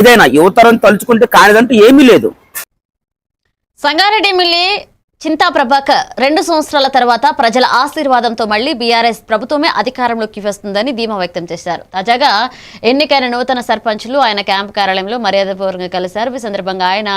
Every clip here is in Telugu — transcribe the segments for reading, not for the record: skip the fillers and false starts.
ఏదైనా యువతరం తలుచుకుంటే కానిదంటూ ఏమీ లేదు. సంగారెడ్డి ఎమ్మెల్యే చింతా ప్రభాకర్ 2 సంవత్సరాల తర్వాత ప్రజల ఆశీర్వాదంతో మళ్లీ బీఆర్ఎస్ ప్రభుత్వమే అధికారంలోకి వస్తుందని ధీమా వ్యక్తం చేశారు. తాజాగా ఎన్నికైన నూతన సర్పంచులు ఆయన క్యాంపు కార్యాలయంలో మర్యాదపూర్వకంగా కలిశారు. ఈ సందర్భంగా ఆయన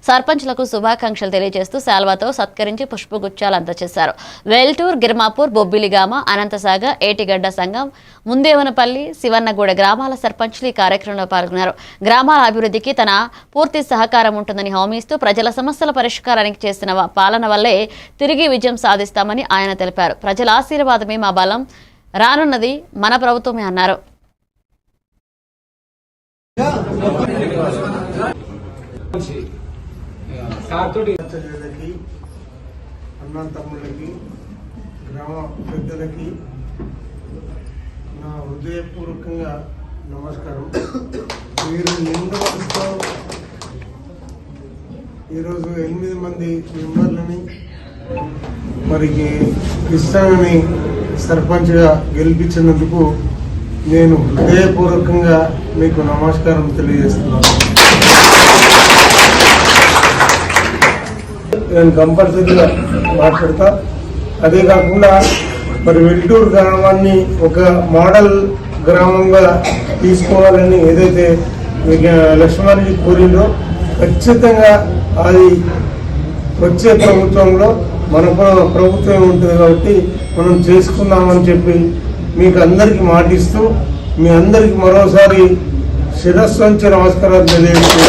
సర్పంచులకు శుభాకాంక్షలు తెలియజేస్తూ శాల్వాతో సత్కరించి పుష్పగుచ్చాలు అందజేశారు. వెల్టూర్, గిర్మాపూర్, బొబ్బిలిగామ, అనంతసాగర్, ఏటిగడ్డ సంఘం, ముందేవనపల్లి, శివన్నగూడ గ్రామాల సర్పంచులు ఈ కార్యక్రమంలో పాల్గొన్నారు. గ్రామాల అభివృద్ధికి తన పూర్తి సహకారం ఉంటుందని హామీ ఇస్తూ ప్రజల సమస్యల పరిష్కారానికి చేసిన పాలన వల్లే తిరిగి విజయం సాధిస్తామని ఆయన తెలిపారు. ప్రజల ఆశీర్వాదమే మా బలం, రానున్నది మన ప్రభుత్వమే అన్నారు. గ్రామ పెద్దలకి నా హృదయపూర్వకంగా నమస్కారం. మీరు నిండు మనసుతో ఈరోజు 8 మంది మెంబర్లని మరి కృష్ణని సర్పంచ్గా గెలిపించినందుకు నేను హృదయపూర్వకంగా మీకు నమస్కారం తెలియజేస్తున్నాను. నేను కంపల్సరీగా మాట్లాడతా. అదే కాకుండా మరి వెల్టూరు గ్రామాన్ని ఒక మోడల్ గ్రామంగా తీసుకోవాలని ఏదైతే లక్ష్మణజీ కోరిందో ఖచ్చితంగా అది వచ్చే ప్రభుత్వంలో మన ప్రభుత్వం ఉంటుంది కాబట్టి మనం చేసుకుందామని చెప్పి మీకు అందరికీ మాటిస్తూ మీ అందరికీ మరోసారి శిరస్సు వంచి నమస్కారాలు తెలియజేస్తూ